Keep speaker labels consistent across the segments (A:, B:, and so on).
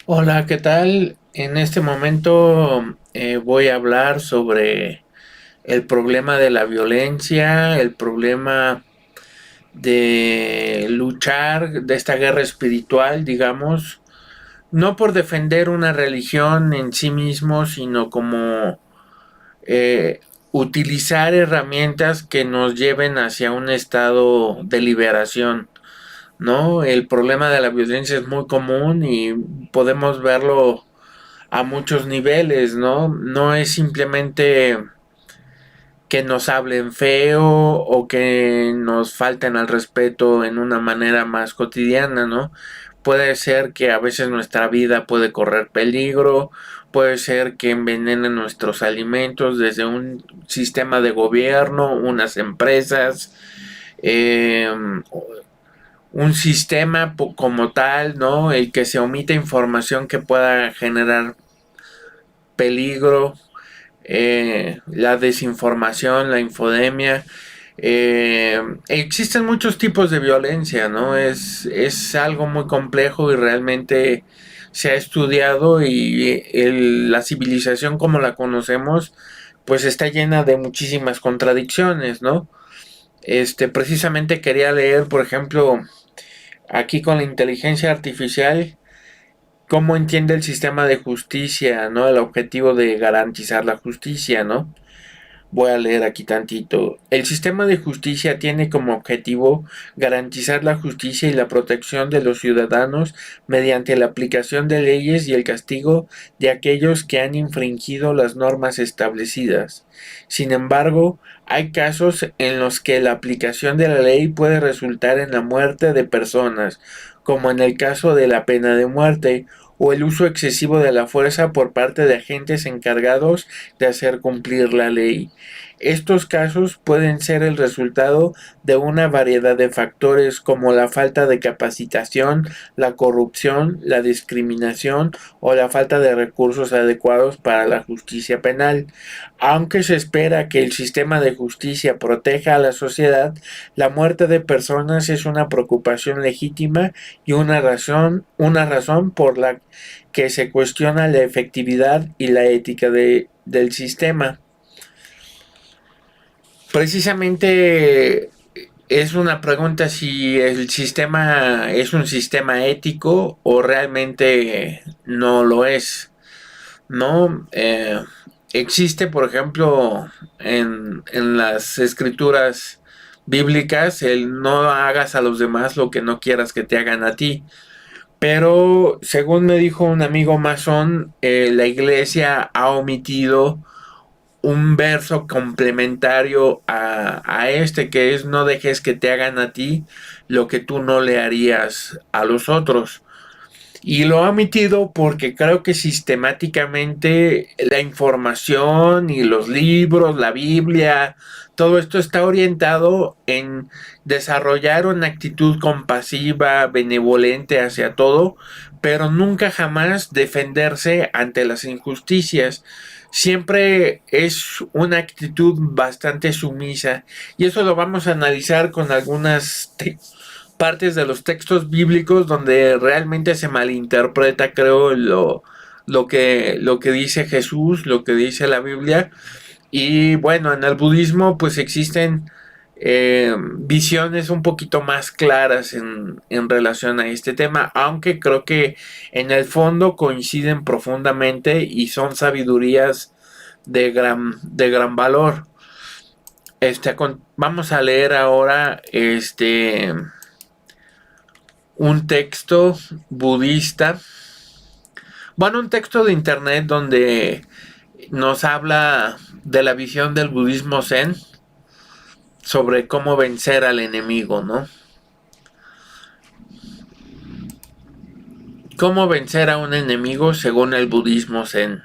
A: Hola, ¿qué tal? En este momento voy a hablar sobre el problema de la violencia, el problema de luchar de esta guerra espiritual, digamos, no por defender una religión en sí mismo, sino como eh, utilizar herramientas que nos lleven hacia un estado de liberación. ¿No? El problema de la violencia es muy común y podemos verlo a muchos niveles, ¿no? No es simplemente que nos hablen feo o que nos falten al respeto en una manera más cotidiana, ¿no? Puede ser que a veces nuestra vida puede correr peligro, puede ser que envenenen nuestros alimentos desde un sistema de gobierno, unas empresas, eh, un sistema como tal, ¿no? El que se omita información que pueda generar peligro, la desinformación, la infodemia. Existen muchos tipos de violencia, ¿no? Es algo muy complejo y realmente se ha estudiado y la civilización como la conocemos pues está llena de muchísimas contradicciones, ¿no? Precisamente quería leer, por ejemplo, aquí con la inteligencia artificial, cómo entiende el sistema de justicia, ¿no? El objetivo de garantizar la justicia, ¿no? Voy a leer aquí tantito. El sistema de justicia tiene como objetivo garantizar la justicia y la protección de los ciudadanos mediante la aplicación de leyes y el castigo de aquellos que han infringido las normas establecidas. Sin embargo, hay casos en los que la aplicación de la ley puede resultar en la muerte de personas, como en el caso de la pena de muerte o el uso excesivo de la fuerza por parte de agentes encargados de hacer cumplir la ley. Estos casos pueden ser el resultado de una variedad de factores como la falta de capacitación, la corrupción, la discriminación o la falta de recursos adecuados para la justicia penal. Aunque se espera que el sistema de justicia proteja a la sociedad, la muerte de personas es una preocupación legítima y una razón por la que se cuestiona la efectividad y la ética del sistema. Precisamente es una pregunta si el sistema es un sistema ético o realmente no lo es, ¿no? Existe, por ejemplo, en las escrituras bíblicas el no hagas a los demás lo que no quieras que te hagan a ti. Pero según me dijo un amigo masón, la iglesia ha omitido un verso complementario a este, que es no dejes que te hagan a ti lo que tú no le harías a los otros. Y lo ha omitido porque creo que sistemáticamente la información y los libros, la Biblia, todo esto está orientado en desarrollar una actitud compasiva, benevolente hacia todo, pero nunca jamás defenderse ante las injusticias. Siempre es una actitud bastante sumisa y eso lo vamos a analizar con algunas partes de los textos bíblicos donde realmente se malinterpreta, creo, lo que dice Jesús, lo que dice la Biblia. Y bueno, en el budismo pues existen visiones un poquito más claras en relación a este tema, aunque creo que en el fondo coinciden profundamente y son sabidurías de gran valor. Vamos a leer ahora un texto budista, bueno, un texto de internet donde nos habla de la visión del budismo zen sobre cómo vencer al enemigo, ¿no? Cómo vencer a un enemigo según el budismo zen.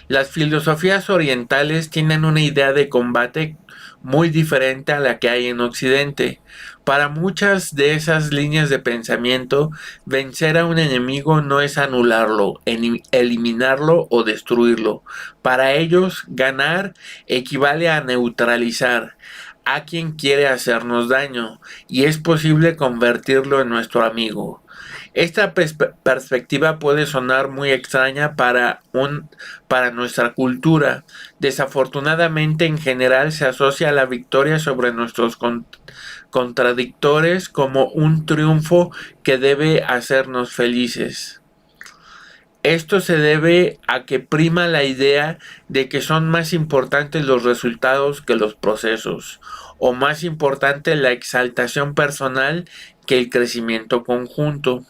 A: Las filosofías orientales tienen una idea de combate muy diferente a la que hay en Occidente. Para muchas de esas líneas de pensamiento, vencer a un enemigo no es anularlo, eliminarlo o destruirlo. Para ellos, ganar equivale a neutralizar a quien quiere hacernos daño y es posible convertirlo en nuestro amigo. Esta perspectiva puede sonar muy extraña para nuestra cultura. Desafortunadamente, en general, se asocia la victoria sobre nuestros contradictores como un triunfo que debe hacernos felices. Esto se debe a que prima la idea de que son más importantes los resultados que los procesos, o más importante la exaltación personal que el crecimiento conjunto.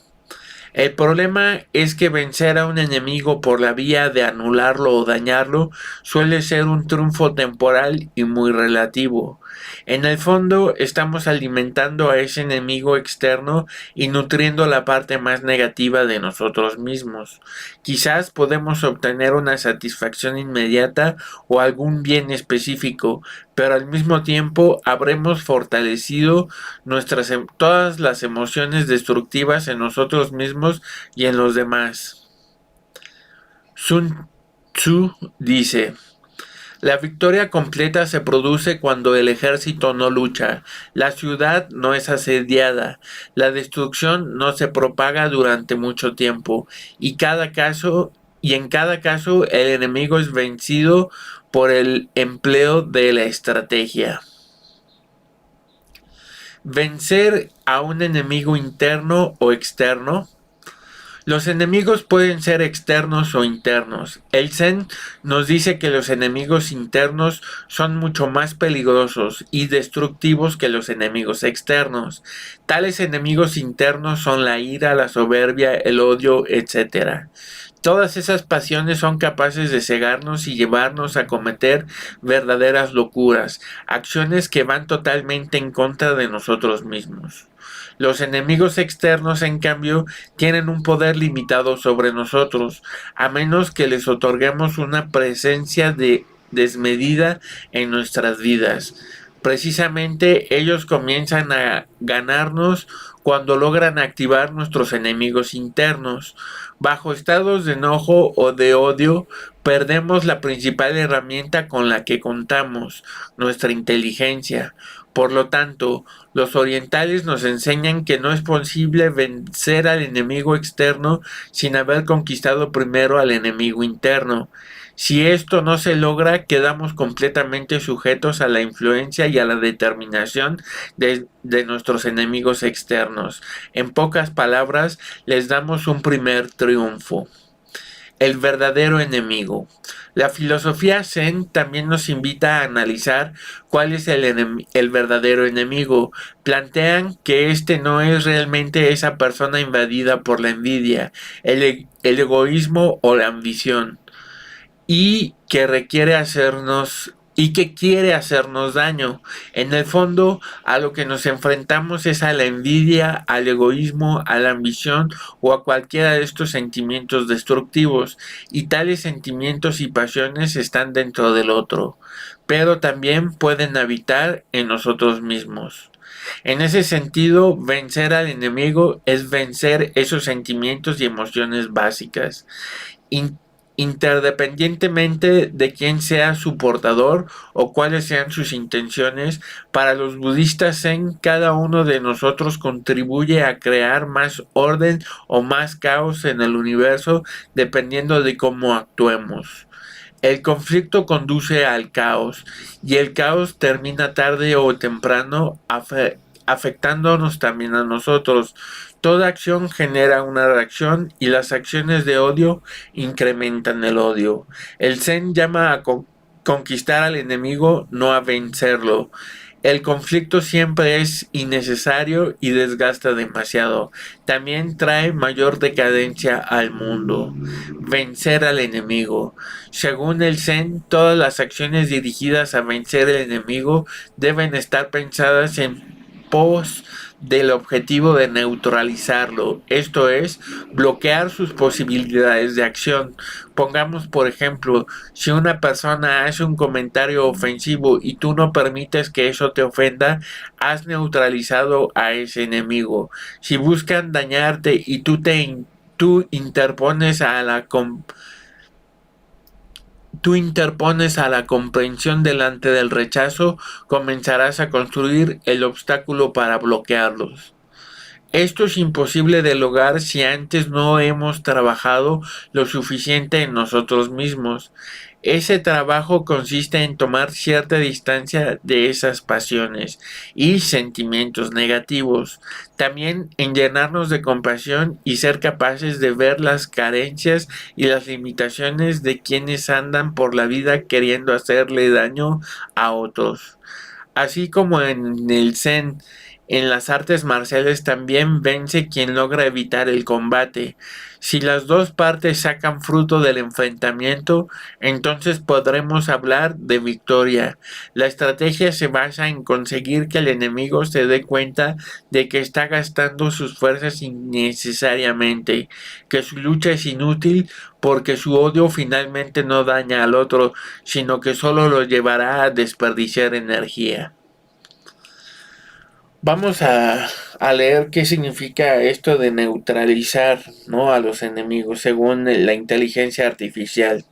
A: El problema es que vencer a un enemigo por la vía de anularlo o dañarlo suele ser un triunfo temporal y muy relativo. En el fondo, estamos alimentando a ese enemigo externo y nutriendo la parte más negativa de nosotros mismos. Quizás podemos obtener una satisfacción inmediata o algún bien específico, pero al mismo tiempo habremos fortalecido todas las emociones destructivas en nosotros mismos y en los demás. Sun Tzu dice: la victoria completa se produce cuando el ejército no lucha, la ciudad no es asediada, la destrucción no se propaga durante mucho tiempo, y en cada caso el enemigo es vencido por el empleo de la estrategia. Vencer a un enemigo interno o externo. Los enemigos pueden ser externos o internos. El Zen nos dice que los enemigos internos son mucho más peligrosos y destructivos que los enemigos externos. Tales enemigos internos son la ira, la soberbia, el odio, etc. Todas esas pasiones son capaces de cegarnos y llevarnos a cometer verdaderas locuras, acciones que van totalmente en contra de nosotros mismos. Los enemigos externos, en cambio, tienen un poder limitado sobre nosotros, a menos que les otorguemos una presencia desmedida en nuestras vidas. Precisamente ellos comienzan a ganarnos cuando logran activar nuestros enemigos internos. Bajo estados de enojo o de odio, perdemos la principal herramienta con la que contamos, nuestra inteligencia. Por lo tanto, los orientales nos enseñan que no es posible vencer al enemigo externo sin haber conquistado primero al enemigo interno. Si esto no se logra, quedamos completamente sujetos a la influencia y a la determinación de nuestros enemigos externos. En pocas palabras, les damos un primer triunfo. El verdadero enemigo. La filosofía Zen también nos invita a analizar cuál es el verdadero enemigo. Plantean que este no es realmente esa persona invadida por la envidia, el egoísmo o la ambición, y que quiere hacernos daño. En el fondo, a lo que nos enfrentamos es a la envidia, al egoísmo, a la ambición o a cualquiera de estos sentimientos destructivos, y tales sentimientos y pasiones están dentro del otro, pero también pueden habitar en nosotros mismos. En ese sentido, vencer al enemigo es vencer esos sentimientos y emociones básicas. Interdependientemente de quién sea su portador o cuáles sean sus intenciones, para los budistas Zen, cada uno de nosotros contribuye a crear más orden o más caos en el universo dependiendo de cómo actuemos. El conflicto conduce al caos, y el caos termina tarde o temprano afectándonos también a nosotros. Toda acción genera una reacción, y las acciones de odio incrementan el odio. El Zen llama a conquistar al enemigo, no a vencerlo. El conflicto siempre es innecesario y desgasta demasiado. También trae mayor decadencia al mundo. Vencer al enemigo. Según el Zen, todas las acciones dirigidas a vencer al enemigo deben estar pensadas en pos del objetivo de neutralizarlo, esto es, bloquear sus posibilidades de acción. Pongamos, por ejemplo, si una persona hace un comentario ofensivo y tú no permites que eso te ofenda, has neutralizado a ese enemigo. Si buscan dañarte y tú interpones a la comprensión delante del rechazo, comenzarás a construir el obstáculo para bloquearlos. Esto es imposible de lograr si antes no hemos trabajado lo suficiente en nosotros mismos. Ese trabajo consiste en tomar cierta distancia de esas pasiones y sentimientos negativos, también en llenarnos de compasión y ser capaces de ver las carencias y las limitaciones de quienes andan por la vida queriendo hacerle daño a otros. Así como en el Zen, en las artes marciales también vence quien logra evitar el combate. Si las dos partes sacan fruto del enfrentamiento, entonces podremos hablar de victoria. La estrategia se basa en conseguir que el enemigo se dé cuenta de que está gastando sus fuerzas innecesariamente, que su lucha es inútil porque su odio finalmente no daña al otro, sino que solo lo llevará a desperdiciar energía. Vamos a leer qué significa esto de neutralizar, ¿no?, a los enemigos según la inteligencia artificial.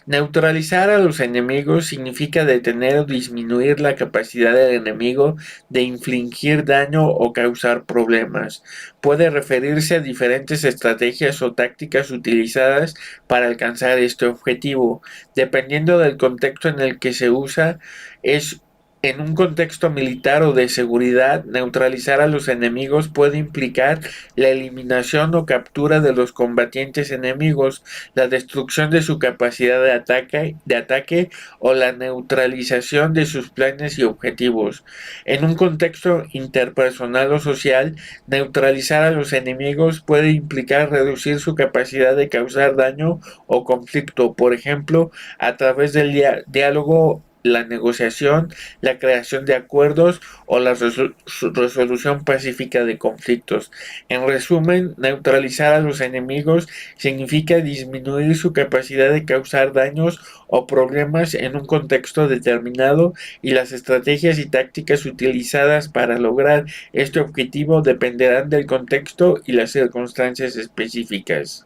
A: Neutralizar a los enemigos significa detener o disminuir la capacidad del enemigo de infligir daño o causar problemas. Puede referirse a diferentes estrategias o tácticas utilizadas para alcanzar este objetivo. Dependiendo del contexto en el que se usa, es en un contexto militar o de seguridad, neutralizar a los enemigos puede implicar la eliminación o captura de los combatientes enemigos, la destrucción de su capacidad de ataque o la neutralización de sus planes y objetivos. En un contexto interpersonal o social, neutralizar a los enemigos puede implicar reducir su capacidad de causar daño o conflicto, por ejemplo, a través del diálogo, la negociación, la creación de acuerdos o la resolución pacífica de conflictos. En resumen, neutralizar a los enemigos significa disminuir su capacidad de causar daños o problemas en un contexto determinado, y las estrategias y tácticas utilizadas para lograr este objetivo dependerán del contexto y las circunstancias específicas.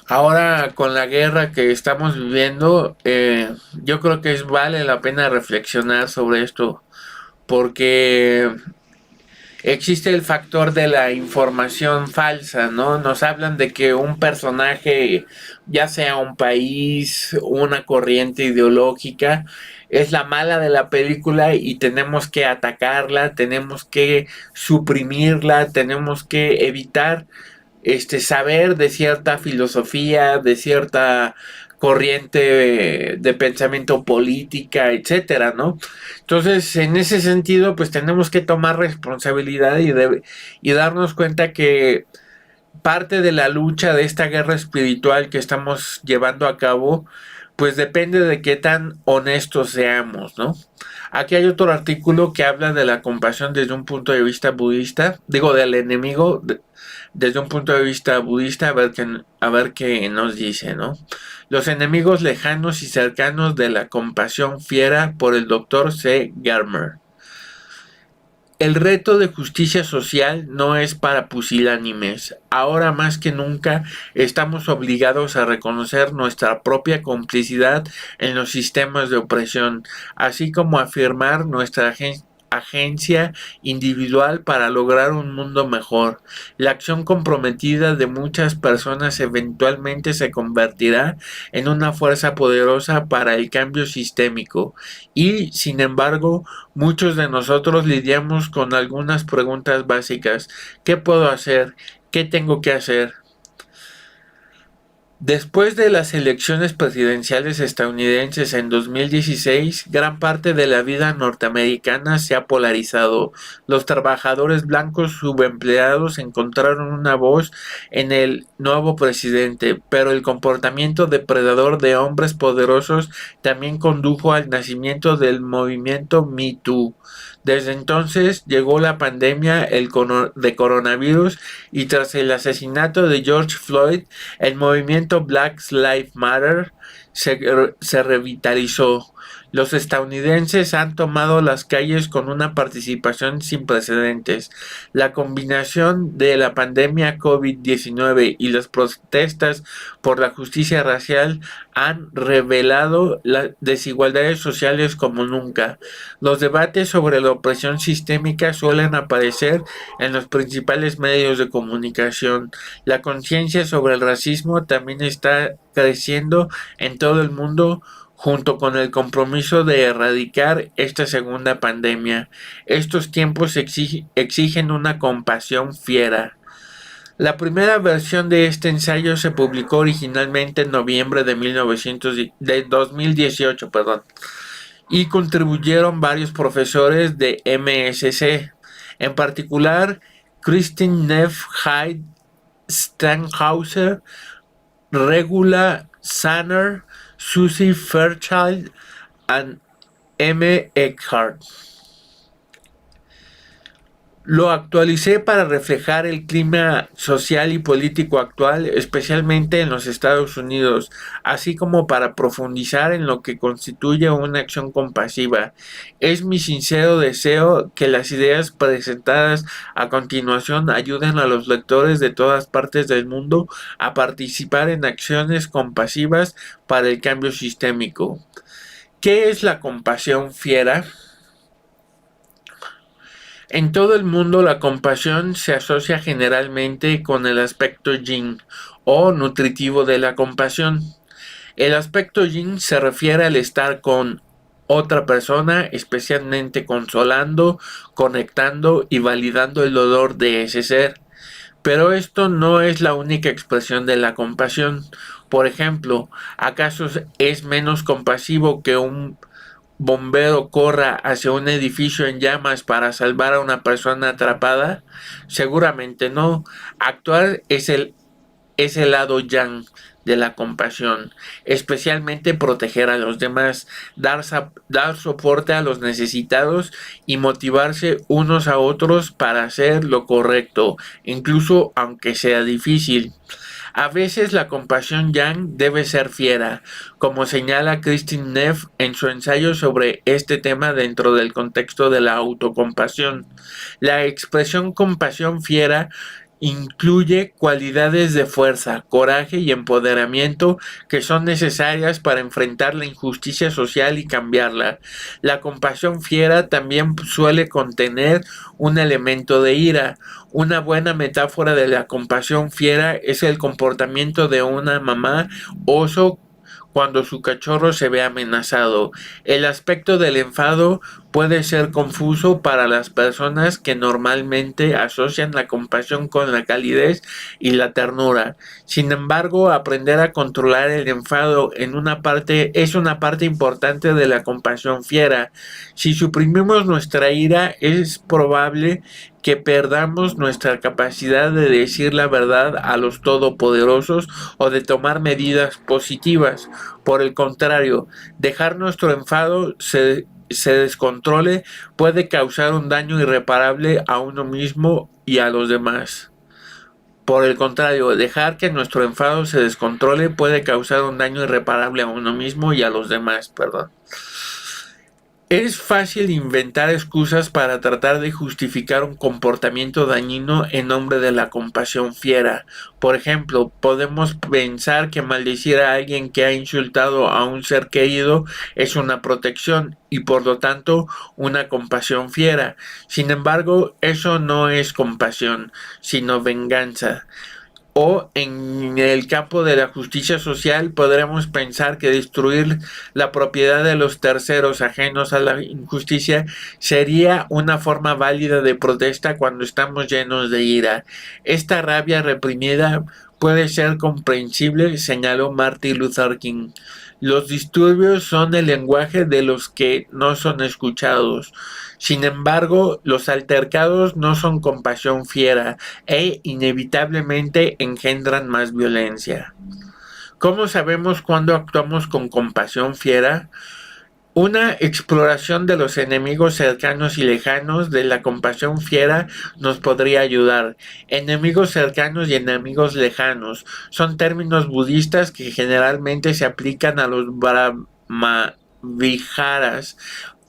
A: Ahora, con la guerra que estamos viviendo, yo creo que vale la pena reflexionar sobre esto, porque existe el factor de la información falsa, ¿no? Nos hablan de que un personaje, ya sea un país, una corriente ideológica, es la mala de la película y tenemos que atacarla, tenemos que suprimirla, tenemos que evitar saber de cierta filosofía, de cierta corriente de pensamiento política, etcétera, ¿no? Entonces, en ese sentido, pues tenemos que tomar responsabilidad y darnos cuenta que parte de la lucha de esta guerra espiritual que estamos llevando a cabo, pues depende de qué tan honestos seamos, ¿no? Aquí hay otro artículo que habla de la compasión desde un punto de vista budista, digo, del enemigo, desde un punto de vista budista, a ver qué nos dice, ¿no? Los enemigos lejanos y cercanos de la compasión fiera, por el Dr. C. Garmer. El reto de justicia social no es para pusilánimes. Ahora más que nunca estamos obligados a reconocer nuestra propia complicidad en los sistemas de opresión, así como afirmar nuestra agencia individual para lograr un mundo mejor. La acción comprometida de muchas personas eventualmente se convertirá en una fuerza poderosa para el cambio sistémico y, sin embargo, muchos de nosotros lidiamos con algunas preguntas básicas. ¿Qué puedo hacer? ¿Qué tengo que hacer? Después de las elecciones presidenciales estadounidenses en 2016, gran parte de la vida norteamericana se ha polarizado. Los trabajadores blancos subempleados encontraron una voz en el nuevo presidente, pero el comportamiento depredador de hombres poderosos también condujo al nacimiento del movimiento Me Too. Desde entonces llegó la pandemia de coronavirus, y tras el asesinato de George Floyd, el movimiento Black Lives Matter se revitalizó. Los estadounidenses han tomado las calles con una participación sin precedentes. La combinación de la pandemia COVID-19 y las protestas por la justicia racial han revelado las desigualdades sociales como nunca. Los debates sobre la opresión sistémica suelen aparecer en los principales medios de comunicación. La conciencia sobre el racismo también está creciendo en todo el mundo junto con el compromiso de erradicar esta segunda pandemia. Estos tiempos exigen una compasión fiera. La primera versión de este ensayo se publicó originalmente en noviembre de 2018, y contribuyeron varios profesores de MSC, en particular Christine Neff Hyde Stanhauser, Regula Sanner, Susie Fairchild and M. Eckhart. Lo actualicé para reflejar el clima social y político actual, especialmente en los Estados Unidos, así como para profundizar en lo que constituye una acción compasiva. Es mi sincero deseo que las ideas presentadas a continuación ayuden a los lectores de todas partes del mundo a participar en acciones compasivas para el cambio sistémico. ¿Qué es la compasión fiera? En todo el mundo la compasión se asocia generalmente con el aspecto yin o nutritivo de la compasión. El aspecto yin se refiere al estar con otra persona, especialmente consolando, conectando y validando el dolor de ese ser. Pero esto no es la única expresión de la compasión. Por ejemplo, ¿acaso es menos compasivo que un bombero corra hacia un edificio en llamas para salvar a una persona atrapada? Seguramente no. Actuar es el lado yang de la compasión, especialmente proteger a los demás, dar soporte a los necesitados y motivarse unos a otros para hacer lo correcto, incluso aunque sea difícil. A veces la compasión yang debe ser fiera, como señala Christine Neff en su ensayo sobre este tema dentro del contexto de la autocompasión. La expresión compasión fiera incluye cualidades de fuerza, coraje y empoderamiento que son necesarias para enfrentar la injusticia social y cambiarla. La compasión fiera también suele contener un elemento de ira. Una buena metáfora de la compasión fiera es el comportamiento de una mamá oso cuando su cachorro se ve amenazado. El aspecto del enfado puede ser confuso para las personas que normalmente asocian la compasión con la calidez y la ternura. Sin embargo, aprender a controlar el enfado es una parte importante de la compasión fiera. Si suprimimos nuestra ira, es probable que perdamos nuestra capacidad de decir la verdad a los todopoderosos o de tomar medidas positivas. Por el contrario, dejar nuestro enfado se descontrole puede causar un daño irreparable a uno mismo y a los demás. Por el contrario, dejar que nuestro enfado se descontrole puede causar un daño irreparable a uno mismo y a los demás, Es fácil inventar excusas para tratar de justificar un comportamiento dañino en nombre de la compasión fiera. Por ejemplo, podemos pensar que maldecir a alguien que ha insultado a un ser querido es una protección y por lo tanto una compasión fiera. Sin embargo, eso no es compasión, sino venganza. O en el campo de la justicia social podremos pensar que destruir la propiedad de los terceros ajenos a la injusticia sería una forma válida de protesta cuando estamos llenos de ira. Esta rabia reprimida puede ser comprensible, señaló Martin Luther King. Los disturbios son el lenguaje de los que no son escuchados. Sin embargo, los altercados no son compasión fiera e inevitablemente engendran más violencia. ¿Cómo sabemos cuándo actuamos con compasión fiera? Una exploración de los enemigos cercanos y lejanos de la compasión fiera nos podría ayudar. Enemigos cercanos y enemigos lejanos son términos budistas que generalmente se aplican a los viharas,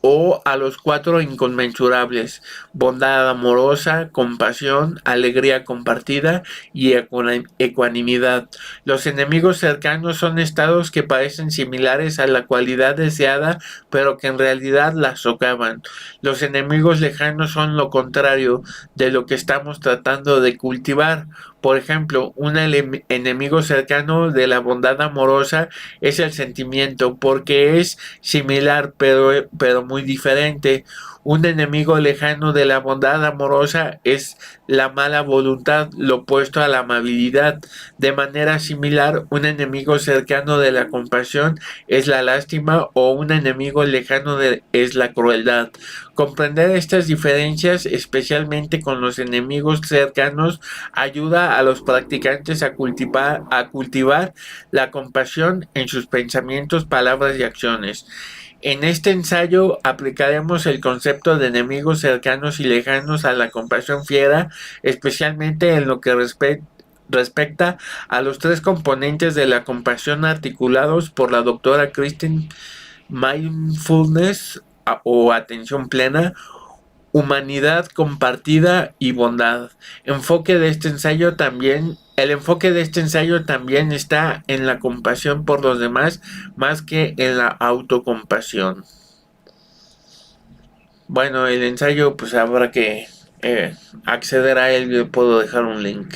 A: o a los cuatro inconmensurables: bondad amorosa, compasión, alegría compartida y ecuanimidad. Los enemigos cercanos son estados que parecen similares a la cualidad deseada, pero que en realidad la socavan. Los enemigos lejanos son lo contrario de lo que estamos tratando de cultivar. Por ejemplo, un enemigo cercano de la bondad amorosa es el sentimiento, porque es similar pero muy diferente. Un enemigo lejano de la bondad amorosa es la mala voluntad, lo opuesto a la amabilidad. De manera similar, un enemigo cercano de la compasión es la lástima, o un enemigo lejano es la crueldad. Comprender estas diferencias, especialmente con los enemigos cercanos, ayuda a los practicantes a cultivar la compasión en sus pensamientos, palabras y acciones. En este ensayo aplicaremos el concepto de enemigos cercanos y lejanos a la compasión fiera, especialmente en lo que respecta a los tres componentes de la compasión articulados por la doctora Kristen: mindfulness o atención plena, humanidad compartida y bondad. El enfoque de este ensayo también está en la compasión por los demás más que en la autocompasión. Bueno, el ensayo pues habrá que acceder a él. Yo puedo dejar un link.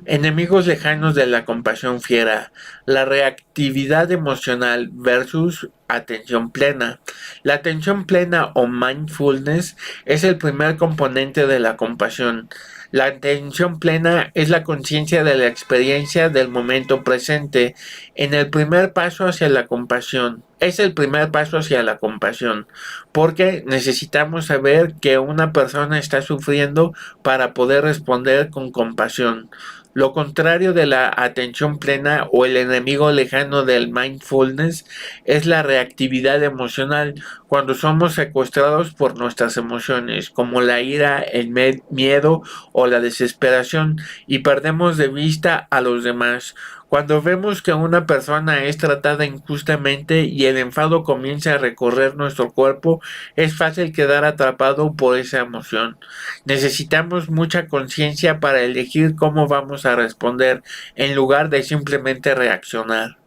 A: Enemigos lejanos de la compasión fiera: la reactividad emocional versus atención plena. La atención plena o mindfulness es el primer componente de la compasión. La atención plena es la conciencia de la experiencia del momento presente. En el primer paso hacia la compasión. Es el primer paso hacia la compasión, porque necesitamos saber que una persona está sufriendo para poder responder con compasión. Lo contrario de la atención plena o el enemigo lejano del mindfulness es la reactividad emocional, cuando somos secuestrados por nuestras emociones, como la ira, el miedo o la desesperación, y perdemos de vista a los demás. Cuando vemos que una persona es tratada injustamente y el enfado comienza a recorrer nuestro cuerpo, es fácil quedar atrapado por esa emoción. Necesitamos mucha conciencia para elegir cómo vamos a responder, en lugar de simplemente reaccionar.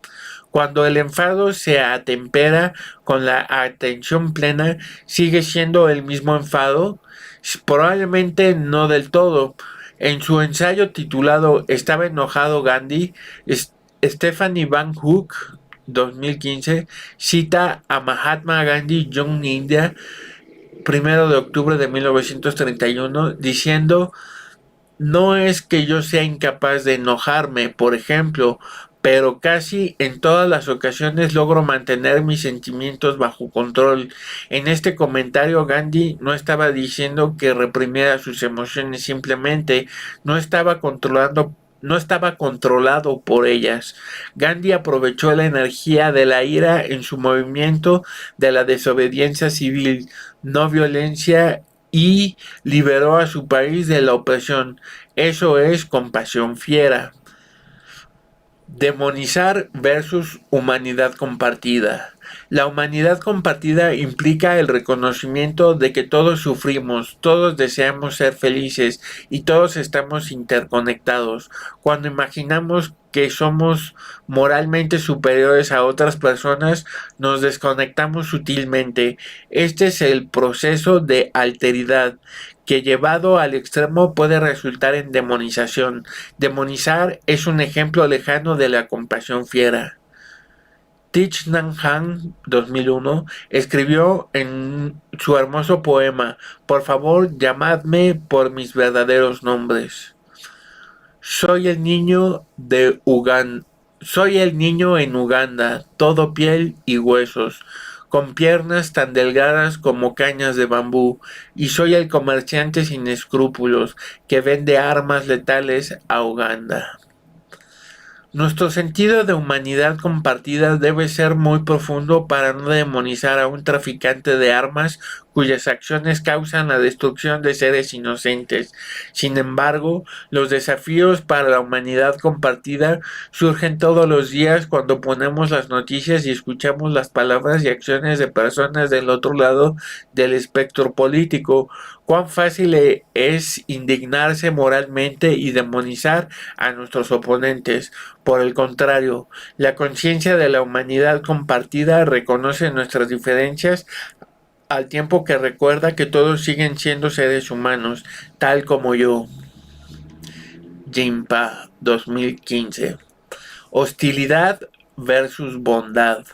A: Cuando el enfado se atempera con la atención plena, sigue siendo el mismo enfado, probablemente no del todo. En su ensayo titulado ¿Estaba enojado Gandhi?, Stephanie Van Hook, 2015, cita a Mahatma Gandhi, Young India, 1 de octubre de 1931, diciendo: no es que yo sea incapaz de enojarme, por ejemplo, pero casi en todas las ocasiones logro mantener mis sentimientos bajo control. En este comentario, Gandhi no estaba diciendo que reprimiera sus emociones, simplemente no estaba controlado por ellas. Gandhi aprovechó la energía de la ira en su movimiento de la desobediencia civil, no violencia, y liberó a su país de la opresión. Eso es compasión fiera. Demonizar versus humanidad compartida. La humanidad compartida implica el reconocimiento de que todos sufrimos, todos deseamos ser felices y todos estamos interconectados. Cuando imaginamos que somos moralmente superiores a otras personas, nos desconectamos sutilmente. Este es el proceso de alteridad, que llevado al extremo puede resultar en demonización. Demonizar es un ejemplo lejano de la compasión fiera. Thich Nhat Hanh, 2001, escribió en su hermoso poema: por favor, llamadme por mis verdaderos nombres. Soy el niño en Uganda, todo piel y huesos, con piernas tan delgadas como cañas de bambú, y soy el comerciante sin escrúpulos que vende armas letales a Uganda. Nuestro sentido de humanidad compartida debe ser muy profundo para no demonizar a un traficante de armas cuyas acciones causan la destrucción de seres inocentes. Sin embargo, los desafíos para la humanidad compartida surgen todos los días cuando ponemos las noticias y escuchamos las palabras y acciones de personas del otro lado del espectro político. Cuán fácil es indignarse moralmente y demonizar a nuestros oponentes. Por el contrario, la conciencia de la humanidad compartida reconoce nuestras diferencias al tiempo que recuerda que todos siguen siendo seres humanos, tal como yo. Jinpa 2015. Hostilidad versus bondad.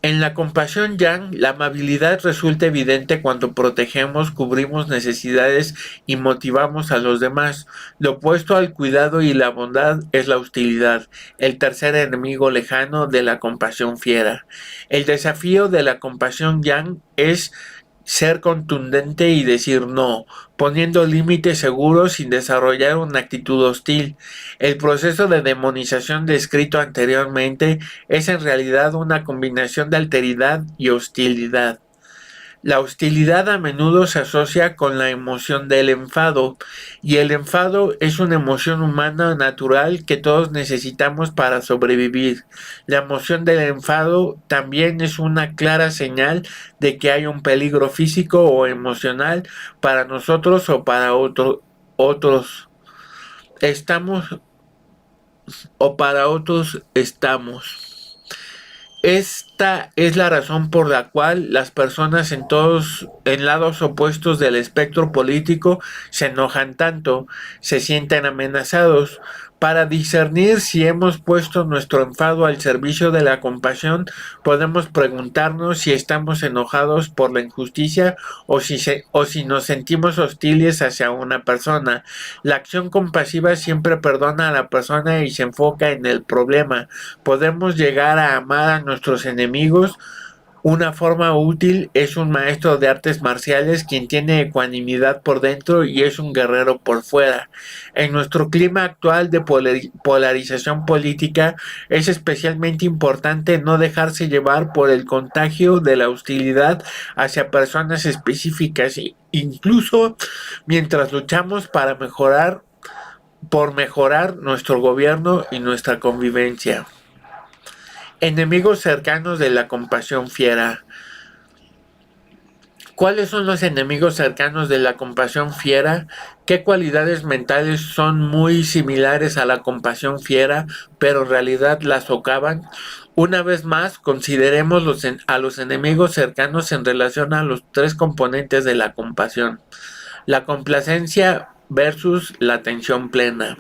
A: En la compasión yang, la amabilidad resulta evidente cuando protegemos, cubrimos necesidades y motivamos a los demás. Lo opuesto al cuidado y la bondad es la hostilidad, el tercer enemigo lejano de la compasión fiera. El desafío de la compasión yang es ser contundente y decir no, poniendo límites seguros sin desarrollar una actitud hostil. El proceso de demonización descrito anteriormente es en realidad una combinación de alteridad y hostilidad. La hostilidad a menudo se asocia con la emoción del enfado, y el enfado es una emoción humana natural que todos necesitamos para sobrevivir. La emoción del enfado también es una clara señal de que hay un peligro físico o emocional para nosotros o para otros. Estamos o para otros estamos. Esta es la razón por la cual las personas en lados opuestos del espectro político se enojan tanto, se sienten amenazados. Para discernir si hemos puesto nuestro enfado al servicio de la compasión, podemos preguntarnos si estamos enojados por la injusticia o si nos sentimos hostiles hacia una persona. La acción compasiva siempre perdona a la persona y se enfoca en el problema. Podemos llegar a amar a nuestros enemigos. Una forma útil es un maestro de artes marciales quien tiene ecuanimidad por dentro y es un guerrero por fuera. En nuestro clima actual de polarización política es especialmente importante no dejarse llevar por el contagio de la hostilidad hacia personas específicas, incluso mientras luchamos por mejorar nuestro gobierno y nuestra convivencia. Enemigos cercanos de la compasión fiera. ¿Cuáles son los enemigos cercanos de la compasión fiera? ¿Qué cualidades mentales son muy similares a la compasión fiera, pero en realidad la socavan? Una vez más, consideremos a los enemigos cercanos en relación a los tres componentes de la compasión. La complacencia versus la atención plena.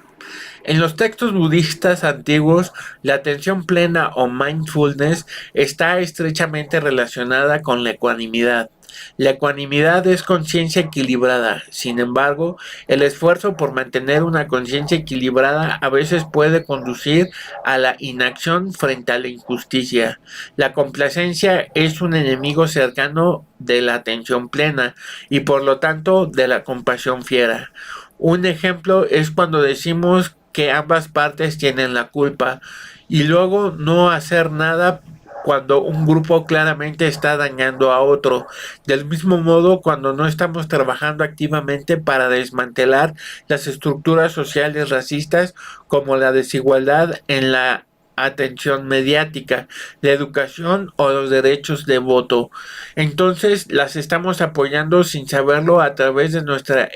A: En los textos budistas antiguos, la atención plena o mindfulness está estrechamente relacionada con la ecuanimidad. La ecuanimidad es conciencia equilibrada. Sin embargo, el esfuerzo por mantener una conciencia equilibrada a veces puede conducir a la inacción frente a la injusticia. La complacencia es un enemigo cercano de la atención plena y por lo tanto de la compasión fiera. Un ejemplo es cuando decimos que ambas partes tienen la culpa y luego no hacer nada cuando un grupo claramente está dañando a otro. Del mismo modo, cuando no estamos trabajando activamente para desmantelar las estructuras sociales racistas como la desigualdad en la atención mediática, la educación o los derechos de voto. Entonces las estamos apoyando sin saberlo a través de nuestra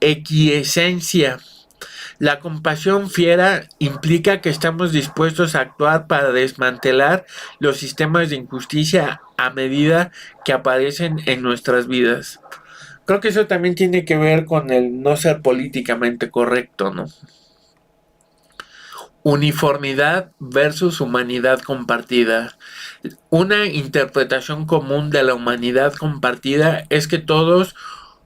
A: equiesencia. La compasión fiera implica que estamos dispuestos a actuar para desmantelar los sistemas de injusticia a medida que aparecen en nuestras vidas. Creo que eso también tiene que ver con el no ser políticamente correcto, ¿no? Uniformidad versus humanidad compartida. Una interpretación común de la humanidad compartida es que todos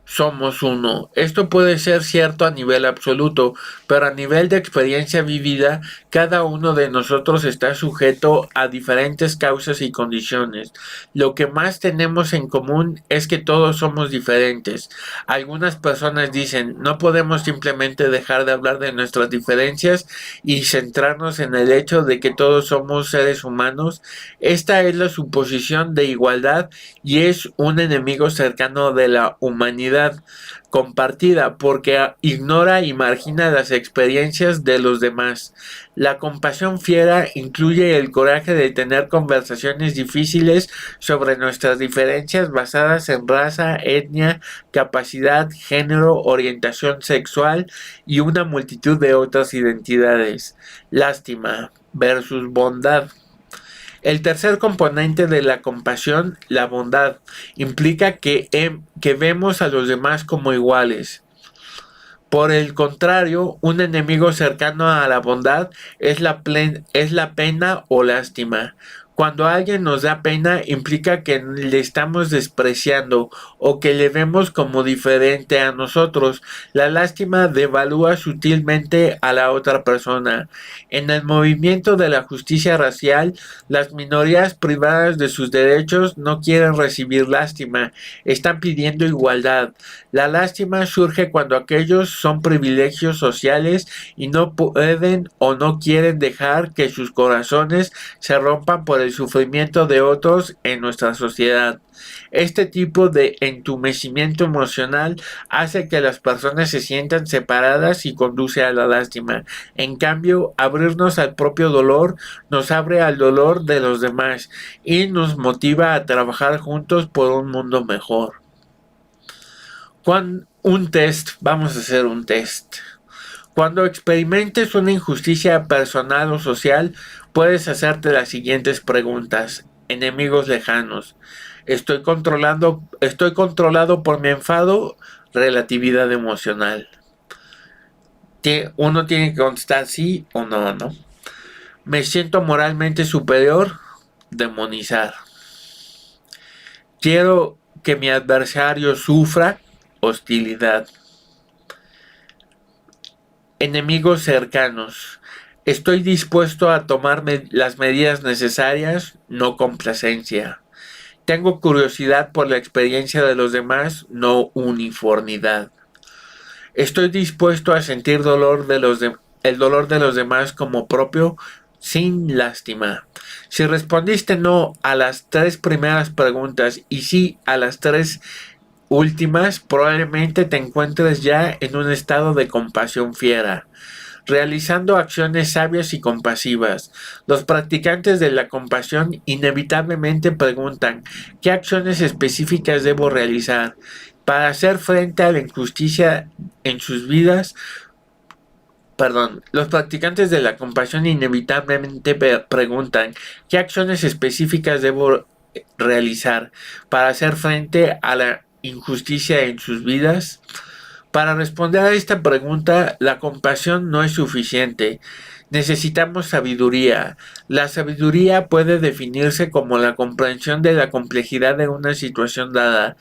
A: somos uno. Esto puede ser cierto a nivel absoluto, pero a nivel de experiencia vivida, cada uno de nosotros está sujeto a diferentes causas y condiciones. Lo que más tenemos en común es que todos somos diferentes. Algunas personas dicen, no podemos simplemente dejar de hablar de nuestras diferencias y centrarnos en el hecho de que todos somos seres humanos. Esta es la suposición de igualdad y es un enemigo cercano de la humanidad compartida porque ignora y margina las experiencias de los demás. La compasión fiera incluye el coraje de tener conversaciones difíciles sobre nuestras diferencias basadas en raza, etnia, capacidad, género, orientación sexual y una multitud de otras identidades. Lástima versus bondad. El tercer componente de la compasión, la bondad, implica que vemos a los demás como iguales. Por el contrario, un enemigo cercano a la bondad es la pena o lástima. Cuando alguien nos da pena implica que le estamos despreciando o que le vemos como diferente a nosotros. La lástima devalúa sutilmente a la otra persona. En el movimiento de la justicia racial, las minorías privadas de sus derechos no quieren recibir lástima, están pidiendo igualdad. La lástima surge cuando aquellos son privilegios sociales y no pueden o no quieren dejar que sus corazones se rompan por el sufrimiento de otros en nuestra sociedad. Este tipo de entumecimiento emocional hace que las personas se sientan separadas y conduce a la lástima. En cambio, abrirnos al propio dolor nos abre al dolor de los demás y nos motiva a trabajar juntos por un mundo mejor. Vamos a hacer un test. Cuando experimentes una injusticia personal o social, puedes hacerte las siguientes preguntas. Enemigos lejanos. Estoy controlado por mi enfado, relatividad emocional. Uno tiene que contestar sí o no, ¿no? Me siento moralmente superior, demonizar. Quiero que mi adversario sufra, hostilidad. Enemigos cercanos. Estoy dispuesto a tomar las medidas necesarias, no complacencia. Tengo curiosidad por la experiencia de los demás, no uniformidad. Estoy dispuesto a sentir el dolor de los demás como propio, sin lástima. Si respondiste no a las 3 primeras preguntas y sí a las 3 últimas, probablemente te encuentres ya en un estado de compasión fiera, realizando acciones sabias y compasivas. Los practicantes de la compasión inevitablemente preguntan, ¿qué acciones específicas debo realizar para hacer frente a la injusticia en sus vidas? Los practicantes de la compasión inevitablemente preguntan, ¿qué acciones específicas debo realizar para hacer frente a la injusticia en sus vidas? Para responder a esta pregunta, la compasión no es suficiente. Necesitamos sabiduría. La sabiduría puede definirse como la comprensión de la complejidad de una situación dada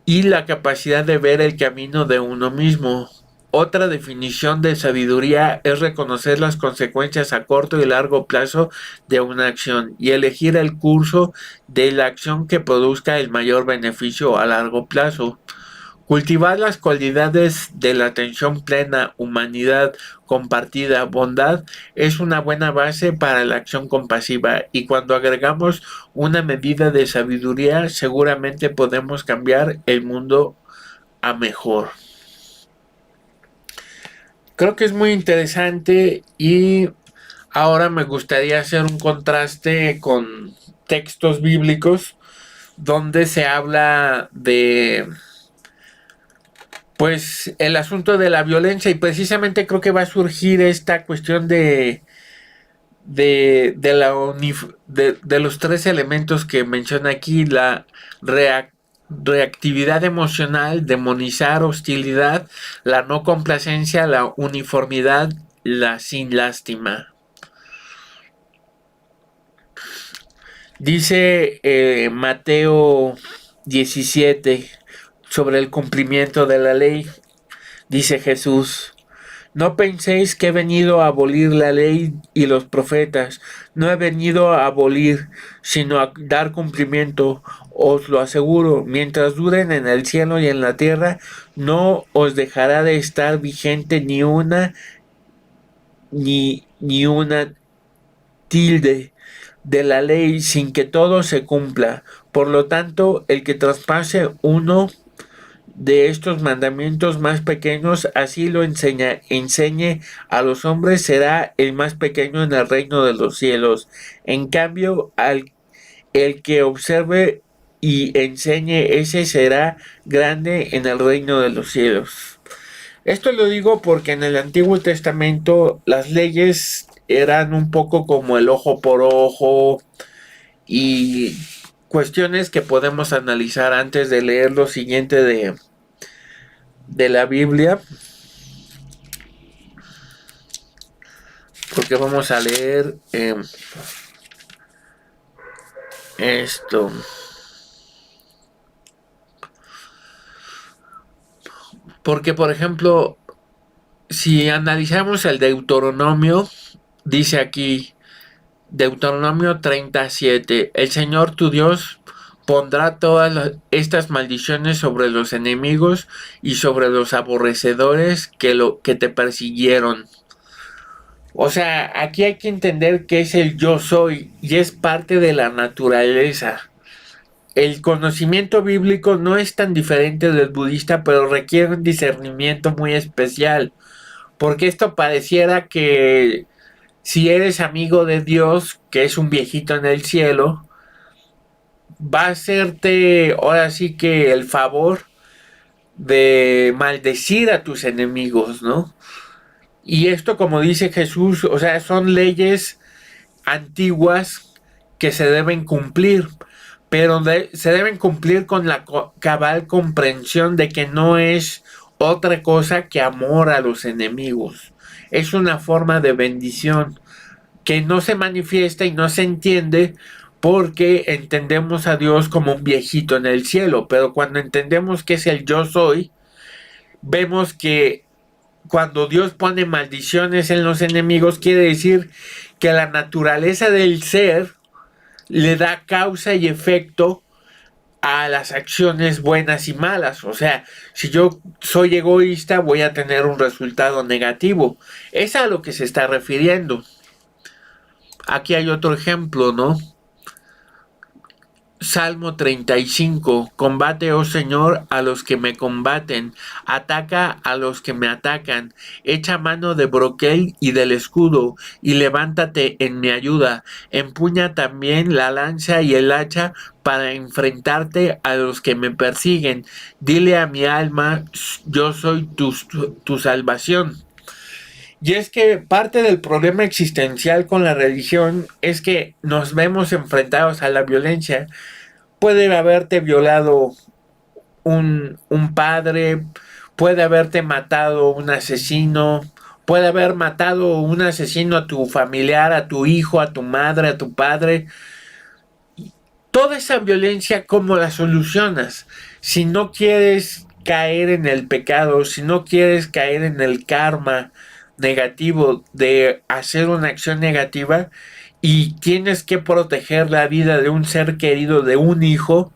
A: y la capacidad de ver el camino de uno mismo. Otra definición de sabiduría es reconocer las consecuencias a corto y largo plazo de una acción y elegir el curso de la acción que produzca el mayor beneficio a largo plazo. Cultivar las cualidades de la atención plena, humanidad compartida, bondad, es una buena base para la acción compasiva y cuando agregamos una medida de sabiduría, seguramente podemos cambiar el mundo a mejor. Creo que es muy interesante y ahora me gustaría hacer un contraste con textos bíblicos donde se habla de pues el asunto de la violencia y precisamente creo que va a surgir esta cuestión de los 3 elementos que menciona aquí, la reactividad emocional, demonizar, hostilidad, la no complacencia, la uniformidad, la sin lástima. Dice Mateo 17. sobre el cumplimiento de la ley. Dice Jesús: no penséis que he venido a abolir la ley y los profetas. No he venido a abolir, sino a dar cumplimiento. Os lo aseguro, mientras duren en el cielo y en la tierra, no os dejará de estar vigente ni una tilde de la ley sin que todo se cumpla. Por lo tanto, el que traspase uno de estos mandamientos más pequeños, así lo enseñe a los hombres, será el más pequeño en el reino de los cielos. En cambio, el que observe y enseñe, ese será grande en el reino de los cielos. Esto lo digo porque en el Antiguo Testamento las leyes eran un poco como el ojo por ojo y cuestiones que podemos analizar antes de leer lo siguiente de la Biblia, porque vamos a leer esto. Porque, por ejemplo, si analizamos el Deuteronomio, dice aquí, Deuteronomio 37, el Señor tu Dios pondrá todas estas maldiciones sobre los enemigos y sobre los aborrecedores que te persiguieron. O sea, aquí hay que entender que es el yo soy y es parte de la naturaleza. El conocimiento bíblico no es tan diferente del budista, pero requiere un discernimiento muy especial, porque esto pareciera que si eres amigo de Dios, que es un viejito en el cielo, va a hacerte ahora sí que el favor de maldecir a tus enemigos, ¿no? Y esto, como dice Jesús, o sea, son leyes antiguas que se deben cumplir, pero se deben cumplir con la cabal comprensión de que no es otra cosa que amor a los enemigos. Es una forma de bendición que no se manifiesta y no se entiende porque entendemos a Dios como un viejito en el cielo, pero cuando entendemos que es el yo soy, vemos que cuando Dios pone maldiciones en los enemigos, quiere decir que la naturaleza del ser le da causa y efecto a las acciones buenas y malas. O sea, si yo soy egoísta, voy a tener un resultado negativo. Es a lo que se está refiriendo. Aquí hay otro ejemplo, ¿no? Salmo 35. Combate, oh Señor, a los que me combaten. Ataca a los que me atacan. Echa mano de broquel y del escudo, y levántate en mi ayuda. Empuña también la lanza y el hacha para enfrentarte a los que me persiguen. Dile a mi alma, yo soy tu salvación. Y es que parte del problema existencial con la religión es que nos vemos enfrentados a la violencia. Puede haberte violado un padre, puede haberte matado un asesino, puede haber matado un asesino a tu familiar, a tu hijo, a tu madre, a tu padre. Toda esa violencia, ¿cómo la solucionas? Si no quieres caer en el pecado, si no quieres caer en el karma negativo de hacer una acción negativa y tienes que proteger la vida de un ser querido, de un hijo,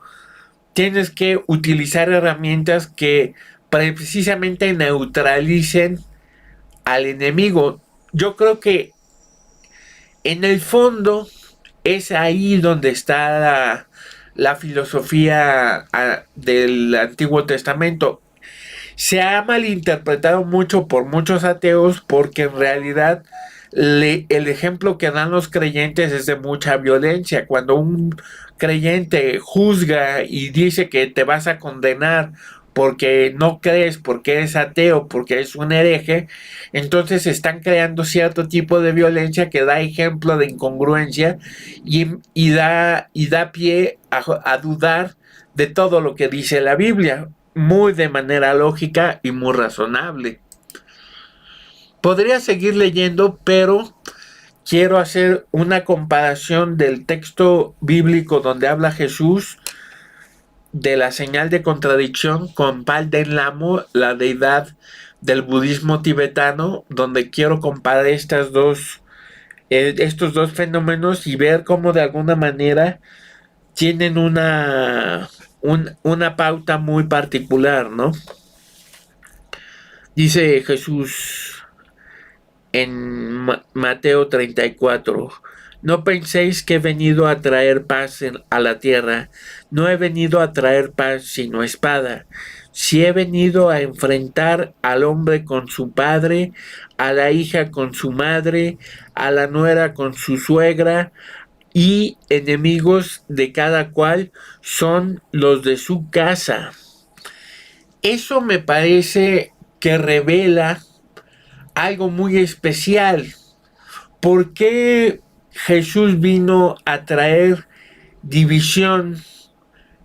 A: tienes que utilizar herramientas que precisamente neutralicen al enemigo. Yo creo que en el fondo es ahí donde está la filosofía del Antiguo Testamento. Se ha malinterpretado mucho por muchos ateos porque en realidad el ejemplo que dan los creyentes es de mucha violencia. Cuando un creyente juzga y dice que te vas a condenar porque no crees, porque eres ateo, porque eres un hereje, entonces están creando cierto tipo de violencia que da ejemplo de incongruencia y da pie a dudar de todo lo que dice la Biblia, muy de manera lógica y muy razonable. Podría seguir leyendo, pero quiero hacer una comparación del texto bíblico donde habla Jesús de la señal de contradicción con Palden Lamo, la deidad del budismo tibetano, donde quiero comparar estos dos fenómenos y ver cómo de alguna manera tienen una pauta muy particular, ¿no? Dice Jesús en Mateo 34, no penséis que he venido a traer paz a la tierra, no he venido a traer paz sino espada. Si he venido a enfrentar al hombre con su padre, a la hija con su madre, a la nuera con su suegra, y enemigos de cada cual son los de su casa. Eso me parece que revela algo muy especial. ¿Por qué Jesús vino a traer división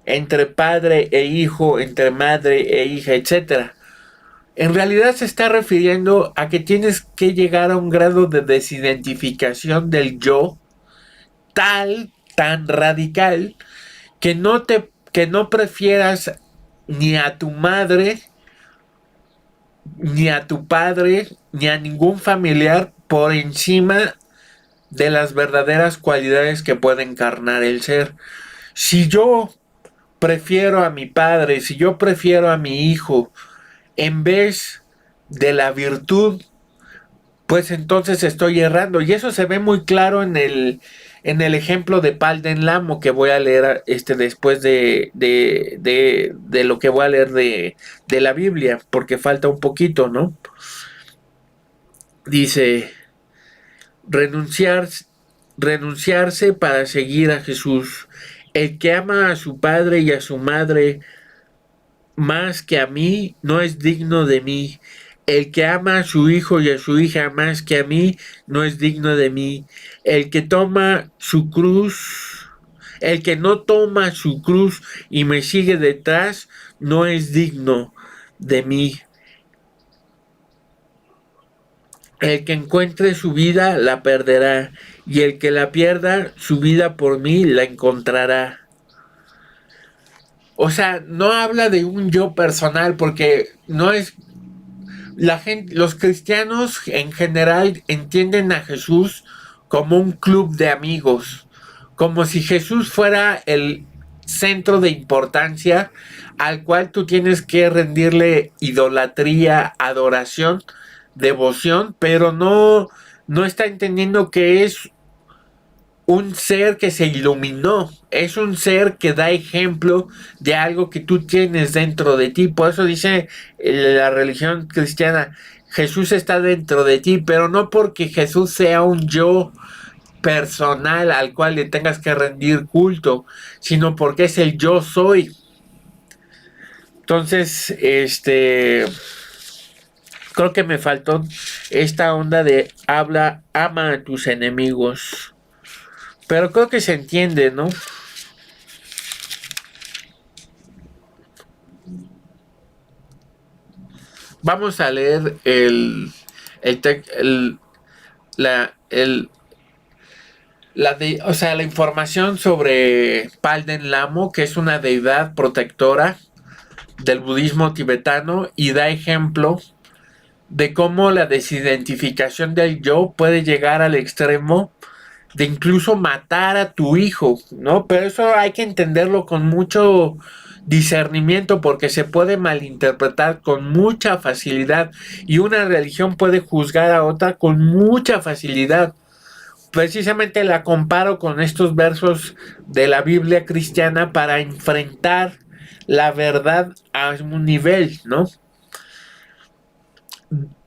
A: entre padre e hijo, entre madre e hija, etcétera? En realidad se está refiriendo a que tienes que llegar a un grado de desidentificación del yo tan radical que no prefieras ni a tu madre, ni a tu padre, ni a ningún familiar por encima de las verdaderas cualidades que puede encarnar el ser. Si yo prefiero a mi padre, si yo prefiero a mi hijo en vez de la virtud, pues entonces estoy errando. Y eso se ve muy claro en el ejemplo de Palden Lamo que voy a leer después de lo que voy a leer de la Biblia, porque falta un poquito, ¿no? Dice, renunciar, renunciarse para seguir a Jesús. El que ama a su padre y a su madre más que a mí no es digno de mí. El que ama a su hijo y a su hija más que a mí no es digno de mí. El que toma su cruz, el que no toma su cruz y me sigue detrás no es digno de mí. El que encuentre su vida la perderá, y el que la pierda su vida por mí la encontrará. O sea, no habla de un yo personal, porque no es la gente, los cristianos en general entienden a Jesús como un club de amigos, como si Jesús fuera el centro de importancia al cual tú tienes que rendirle idolatría, adoración, devoción, pero no está entendiendo que es un ser que se iluminó, es un ser que da ejemplo de algo que tú tienes dentro de ti. Por eso dice la religión cristiana, Jesús está dentro de ti, pero no porque Jesús sea un yo personal al cual le tengas que rendir culto, sino porque es el yo soy. Entonces, creo que me faltó esta onda de ama a tus enemigos. Pero creo que se entiende, ¿no? Vamos a leer la información sobre Palden Lamo, que es una deidad protectora del budismo tibetano y da ejemplo de cómo la desidentificación del yo puede llegar al extremo de incluso matar a tu hijo, ¿no? Pero eso hay que entenderlo con mucho discernimiento porque se puede malinterpretar con mucha facilidad y una religión puede juzgar a otra con mucha facilidad. Precisamente la comparo con estos versos de la Biblia cristiana para enfrentar la verdad a un nivel, ¿no?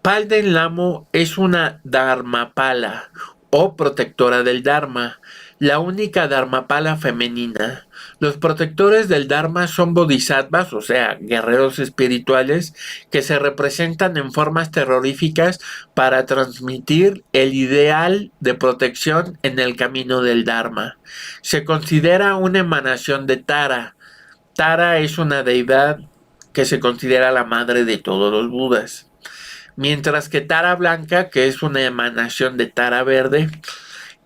A: Palden Lamo es una Dharmapala o protectora del Dharma, la única Dharmapala femenina. Los protectores del Dharma son bodhisattvas, o sea, guerreros espirituales, que se representan en formas terroríficas para transmitir el ideal de protección en el camino del Dharma. Se considera una emanación de Tara. Tara es una deidad que se considera la madre de todos los Budas. Mientras que Tara Blanca, que es una emanación de Tara Verde,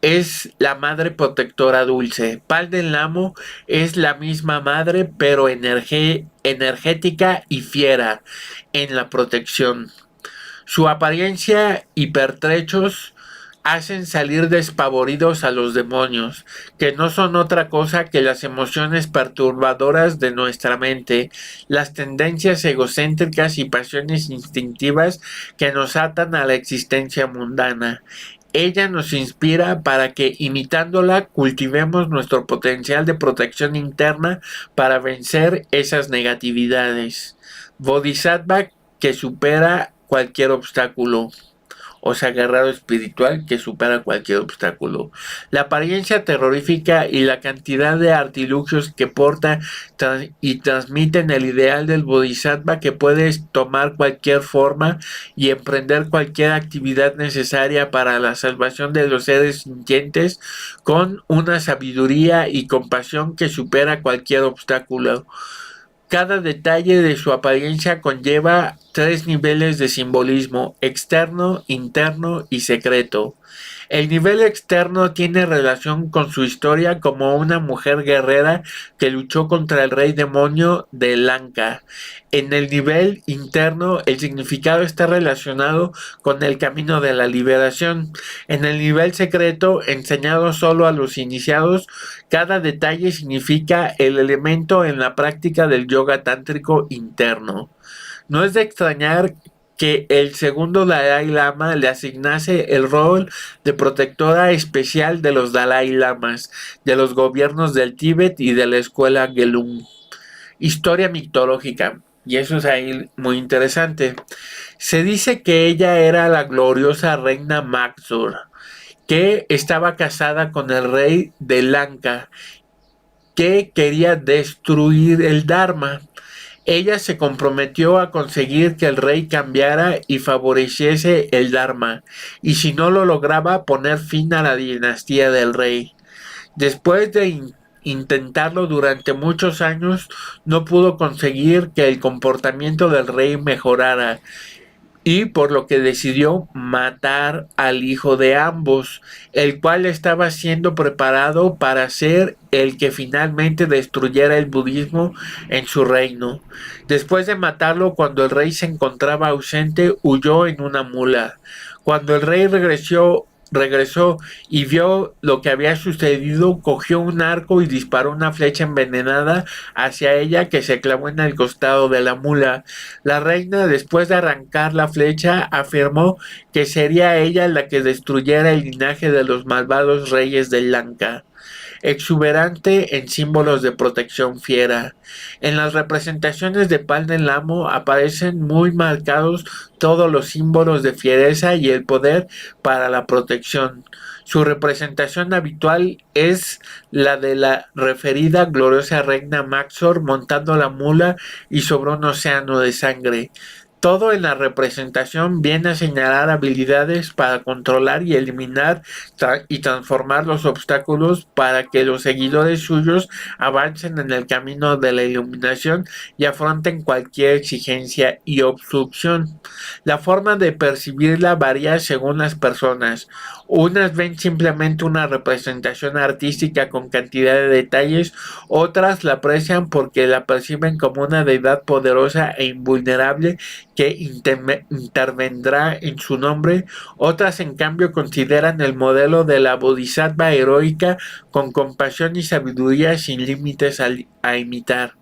A: es la madre protectora dulce. Pal del Lamo es la misma madre, pero energética y fiera en la protección. Su apariencia y pertrechos hacen salir despavoridos a los demonios, que no son otra cosa que las emociones perturbadoras de nuestra mente, las tendencias egocéntricas y pasiones instintivas que nos atan a la existencia mundana. Ella nos inspira para que, imitándola, cultivemos nuestro potencial de protección interna para vencer esas negatividades. Bodhisattva que supera cualquier obstáculo. O sea, guerrero espiritual que supera cualquier obstáculo. La apariencia terrorífica y la cantidad de artilugios que porta y transmiten el ideal del bodhisattva que puede tomar cualquier forma y emprender cualquier actividad necesaria para la salvación de los seres sintientes con una sabiduría y compasión que supera cualquier obstáculo. Cada detalle de su apariencia conlleva 3 niveles de simbolismo: externo, interno y secreto. El nivel externo tiene relación con su historia como una mujer guerrera que luchó contra el rey demonio de Lanka. En el nivel interno, el significado está relacionado con el camino de la liberación. En el nivel secreto, enseñado solo a los iniciados, cada detalle significa el elemento en la práctica del yoga tántrico interno. No es de extrañar que el segundo Dalai Lama le asignase el rol de protectora especial de los Dalai Lamas, de los gobiernos del Tíbet y de la escuela Gelung. Historia mitológica, y eso es ahí muy interesante. Se dice que ella era la gloriosa reina Maxur, que estaba casada con el rey de Lanka, que quería destruir el Dharma. Ella se comprometió a conseguir que el rey cambiara y favoreciese el Dharma, y si no lo lograba, poner fin a la dinastía del rey. Después de intentarlo durante muchos años, no pudo conseguir que el comportamiento del rey mejorara, y por lo que decidió matar al hijo de ambos, el cual estaba siendo preparado para ser el que finalmente destruyera el budismo en su reino. Después de matarlo, cuando el rey se encontraba ausente, huyó en una mula. Cuando el rey regresó y vio lo que había sucedido, cogió un arco y disparó una flecha envenenada hacia ella, que se clavó en el costado de la mula. La reina, después de arrancar la flecha, afirmó que sería ella la que destruyera el linaje de los malvados reyes de Lanka. Exuberante en símbolos de protección fiera. En las representaciones de Pal del Lamo aparecen muy marcados todos los símbolos de fiereza y el poder para la protección. Su representación habitual es la de la referida gloriosa reina Maxor montando la mula y sobre un océano de sangre. Todo en la representación viene a señalar habilidades para controlar y eliminar y transformar los obstáculos para que los seguidores suyos avancen en el camino de la iluminación y afronten cualquier exigencia y obstrucción. La forma de percibirla varía según las personas. Unas ven simplemente una representación artística con cantidad de detalles, otras la aprecian porque la perciben como una deidad poderosa e invulnerable que intervendrá en su nombre. Otras, en cambio, consideran el modelo de la bodhisattva heroica con compasión y sabiduría sin límites a imitar.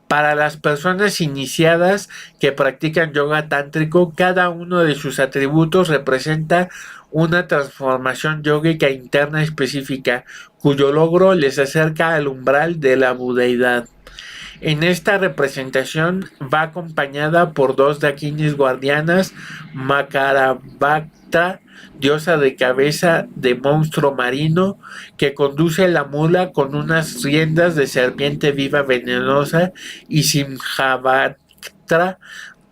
A: Para las personas iniciadas que practican yoga tántrico, cada uno de sus atributos representa una transformación yógica interna específica, cuyo logro les acerca al umbral de la budeidad. En esta representación va acompañada por 2 dakinis guardianas: Makarabhakta, diosa de cabeza de monstruo marino, que conduce la mula con unas riendas de serpiente viva venenosa, y Simhabhakta,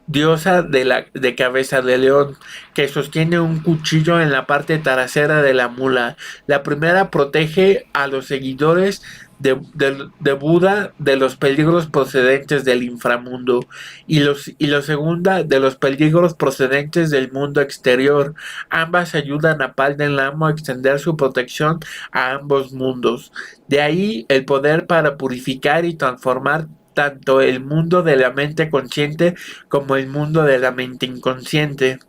A: diosa de cabeza de león, que sostiene un cuchillo en la parte trasera de la mula. La primera protege a los seguidores de Buda de los peligros procedentes del inframundo y la segunda de los peligros procedentes del mundo exterior. Ambas ayudan a Palden Lamo a extender su protección a ambos mundos. De ahí el poder para purificar y transformar tanto el mundo de la mente consciente como el mundo de la mente inconsciente.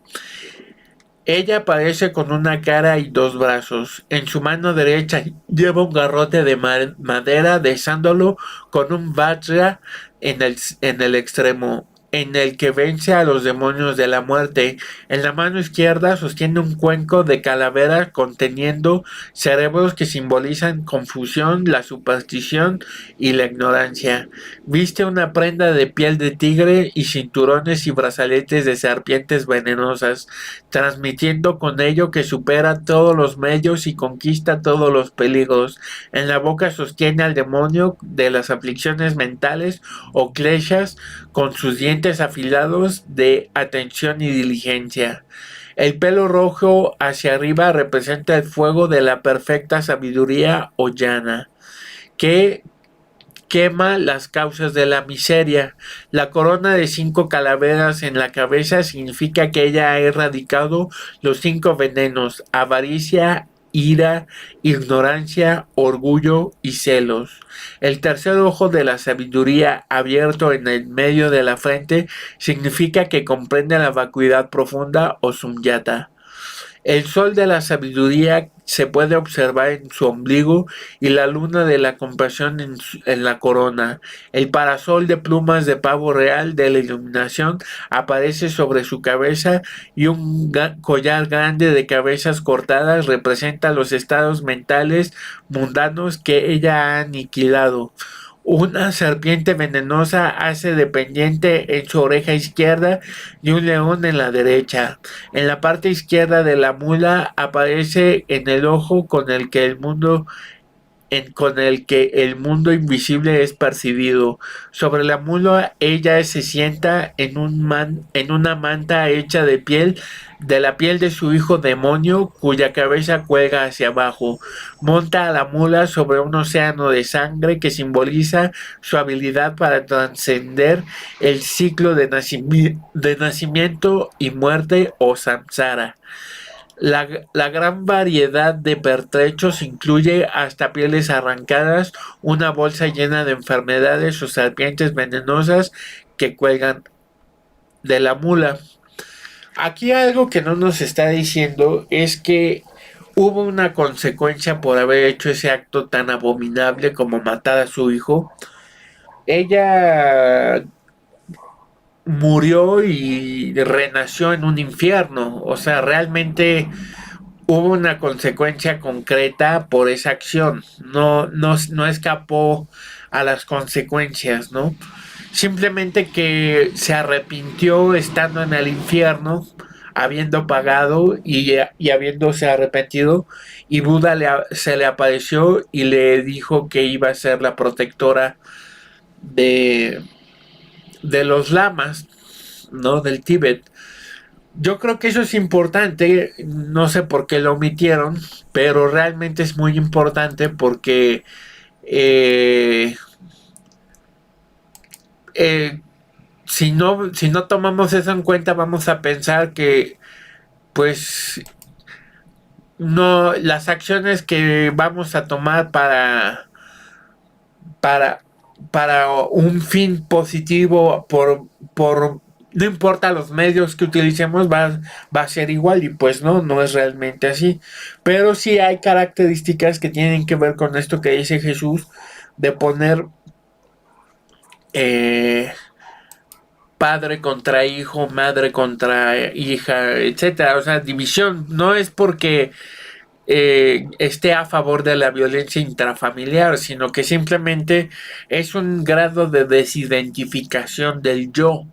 A: Ella aparece con una cara y dos brazos. En su mano derecha lleva un garrote de madera de sándalo con un vajra en el extremo, en el que vence a los demonios de la muerte. En la mano izquierda sostiene un cuenco de calavera conteniendo cerebros que simbolizan confusión, la superstición y la ignorancia. Viste una prenda de piel de tigre y cinturones y brazaletes de serpientes venenosas, transmitiendo con ello que supera todos los medios y conquista todos los peligros. En la boca sostiene al demonio de las aflicciones mentales o kleshas con sus dientes afilados de atención y diligencia. El pelo rojo hacia arriba representa el fuego de la perfecta sabiduría o llana, que quema las causas de la miseria. La corona de 5 calaveras en la cabeza significa que ella ha erradicado los 5 venenos: avaricia, ira, ignorancia, orgullo y celos. El tercer ojo de la sabiduría, abierto en el medio de la frente, significa que comprende la vacuidad profunda o sumyata. El sol de la sabiduría se puede observar en su ombligo y la luna de la compasión en la corona. El parasol de plumas de pavo real de la iluminación aparece sobre su cabeza y un collar grande de cabezas cortadas representa los estados mentales mundanos que ella ha aniquilado. Una serpiente venenosa hace de pendiente en su oreja izquierda y un león en la derecha. En la parte izquierda de la mula aparece en el ojo con el que el mundo invisible es percibido. Sobre la mula ella se sienta en una manta hecha de la piel de su hijo demonio, cuya cabeza cuelga hacia abajo. Monta a la mula sobre un océano de sangre que simboliza su habilidad para trascender el ciclo de nacimiento y muerte o samsara. La gran variedad de pertrechos incluye hasta pieles arrancadas, una bolsa llena de enfermedades o serpientes venenosas que cuelgan de la mula. Aquí algo que no nos está diciendo es que hubo una consecuencia por haber hecho ese acto tan abominable como matar a su hijo. Ella murió y renació en un infierno. O sea, realmente hubo una consecuencia concreta por esa acción. No escapó a las consecuencias, ¿no? Simplemente que se arrepintió estando en el infierno, habiendo pagado y habiéndose arrepentido, y Buda se le apareció y le dijo que iba a ser la protectora de, de los lamas, ¿no? Del Tíbet. Yo creo que eso es importante, no sé por qué lo omitieron, pero realmente es muy importante porque eh, eh, si no tomamos eso en cuenta, vamos a pensar que pues no, las acciones que vamos a tomar para, para un fin positivo por no importa los medios que utilicemos, va a ser igual, y pues no es realmente así. Pero sí hay características que tienen que ver con esto que dice Jesús, de poner eh, padre contra hijo, madre contra hija, etcétera. O sea, división. No es porque esté a favor de la violencia intrafamiliar, sino que simplemente es un grado de desidentificación del yo.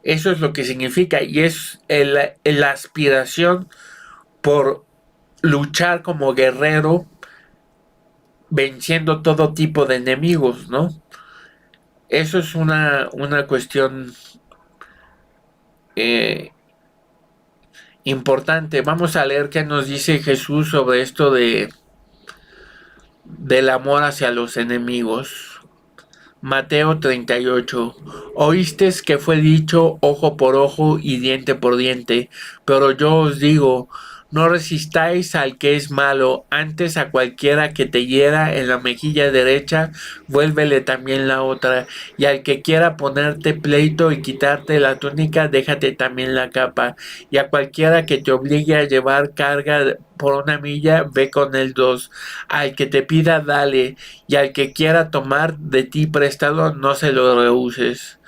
A: Eso es lo que significa, y es la aspiración por luchar como guerrero, venciendo todo tipo de enemigos, ¿no? Eso es una cuestión eh, importante. Vamos a leer qué nos dice Jesús sobre esto del amor hacia los enemigos. Mateo 38. Oísteis que fue dicho ojo por ojo y diente por diente, pero yo os digo, no resistáis al que es malo, antes a cualquiera que te hiera en la mejilla derecha, vuélvele también la otra, y al que quiera ponerte pleito y quitarte la túnica, déjate también la capa, y a cualquiera que te obligue a llevar carga por una milla, ve con él dos, al que te pida, dale, y al que quiera tomar de ti prestado, no se lo rehuses.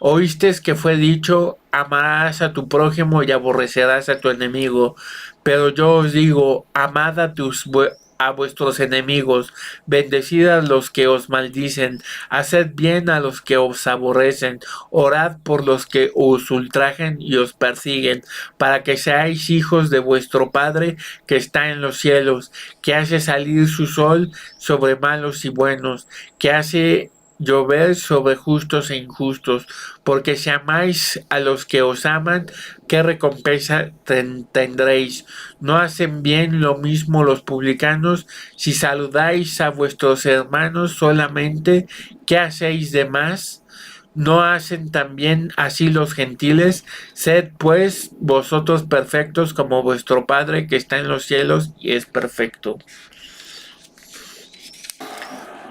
A: Oíste que fue dicho, amarás a tu prójimo y aborrecerás a tu enemigo. Pero yo os digo, amad a vuestros enemigos, bendecid a los que os maldicen, haced bien a los que os aborrecen, orad por los que os ultrajen y os persiguen, para que seáis hijos de vuestro Padre que está en los cielos, que hace salir su sol sobre malos y buenos, que hace llover sobre justos e injustos, porque si amáis a los que os aman, ¿qué recompensa tendréis? ¿No hacen bien lo mismo los publicanos? Si saludáis a vuestros hermanos solamente, ¿qué hacéis de más? ¿No hacen también así los gentiles? Sed pues vosotros perfectos como vuestro Padre que está en los cielos y es perfecto.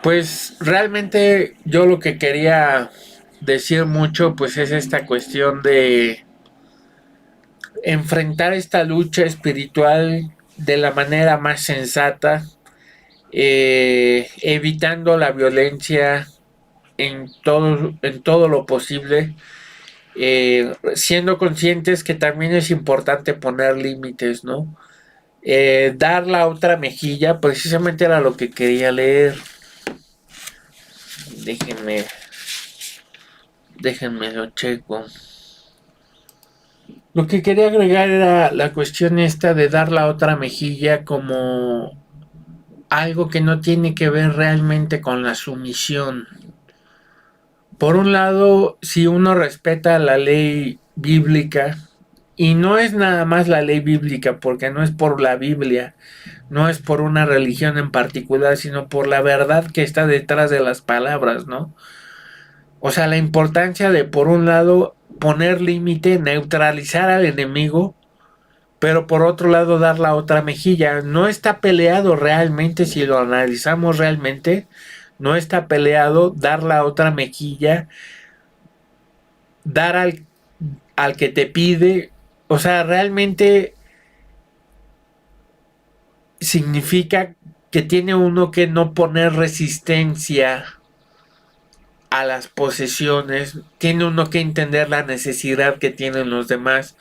A: Pues realmente yo lo que quería decir mucho pues es esta cuestión de enfrentar esta lucha espiritual de la manera más sensata, evitando la violencia en todo lo posible, siendo conscientes que también es importante poner límites, ¿no? Dar la otra mejilla, precisamente era lo que quería leer. Déjenme lo checo. Lo que quería agregar era la cuestión esta de dar la otra mejilla como algo que no tiene que ver realmente con la sumisión. Por un lado, si uno respeta la ley bíblica, y no es nada más la ley bíblica, porque no es por la Biblia, no es por una religión en particular, sino por la verdad que está detrás de las palabras, ¿no? O sea, la importancia de, por un lado, poner límite, neutralizar al enemigo, pero por otro lado dar la otra mejilla. No está peleado realmente, si lo analizamos realmente, no está peleado dar la otra mejilla, dar al que te pide. O sea, realmente significa que tiene uno que no poner resistencia a las posesiones, tiene uno que entender la necesidad que tienen los demás.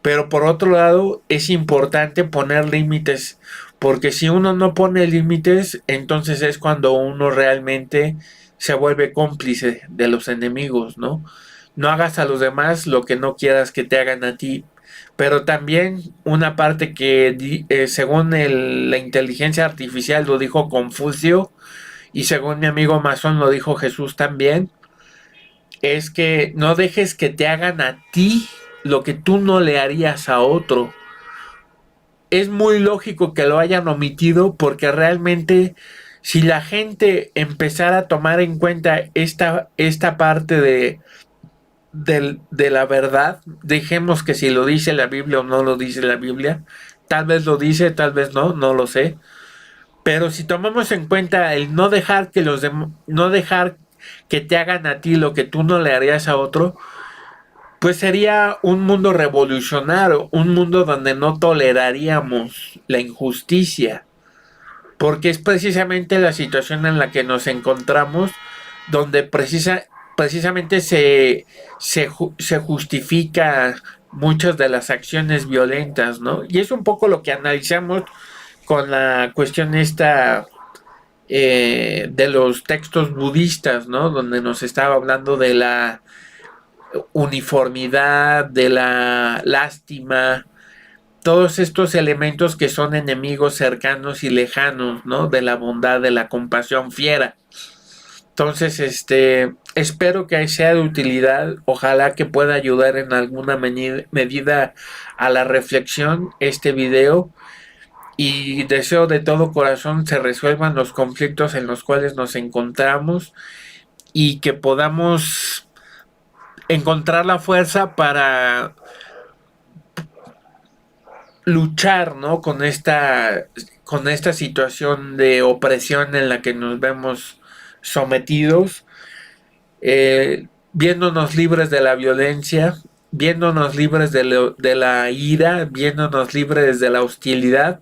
A: Pero por otro lado, es importante poner límites, porque si uno no pone límites, entonces es cuando uno realmente se vuelve cómplice de los enemigos, ¿no? No hagas a los demás lo que no quieras que te hagan a ti. Pero también una parte que según la inteligencia artificial lo dijo Confucio y según mi amigo Masón lo dijo Jesús también, es que no dejes que te hagan a ti lo que tú no le harías a otro. Es muy lógico que lo hayan omitido porque realmente si la gente empezara a tomar en cuenta esta parte de la verdad, dejemos que si lo dice la Biblia o no lo dice la Biblia, tal vez lo dice, tal vez no, no lo sé. Pero si tomamos en cuenta el no dejar que no dejar que te hagan a ti lo que tú no le harías a otro, pues sería un mundo revolucionario, un mundo donde no toleraríamos la injusticia, porque es precisamente la situación en la que nos encontramos, donde precisamente se justifica muchas de las acciones violentas, ¿no? Y es un poco lo que analizamos con la cuestión esta de los textos budistas, ¿no? Donde nos estaba hablando de la uniformidad, de la lástima, todos estos elementos que son enemigos cercanos y lejanos, ¿no? De la bondad, de la compasión fiera. Entonces, espero que sea de utilidad, ojalá que pueda ayudar en alguna medida a la reflexión este video, y deseo de todo corazón se resuelvan los conflictos en los cuales nos encontramos y que podamos encontrar la fuerza para luchar, ¿no? Con esta situación de opresión en la que nos vemos sometidos, viéndonos libres de la violencia, viéndonos libres de la ira, viéndonos libres de la hostilidad,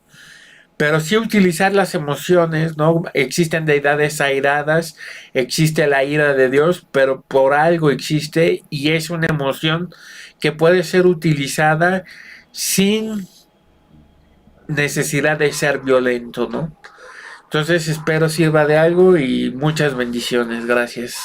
A: pero sí utilizar las emociones, ¿no? Existen deidades airadas, existe la ira de Dios, pero por algo existe y es una emoción que puede ser utilizada sin necesidad de ser violento, ¿no? Entonces espero sirva de algo y muchas bendiciones. Gracias.